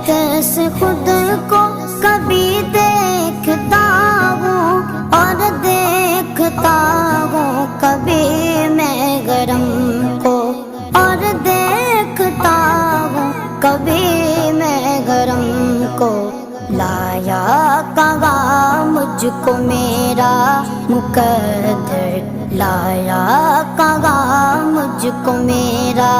कैसे खुद को कभी देखता हूँ और देखता हूँ कभी मैं गरम को, और देखता हूँ कभी मैं गरम को। लाया कहाँ मुझको मेरा मुकद्दर, लाया कहाँ मुझको मेरा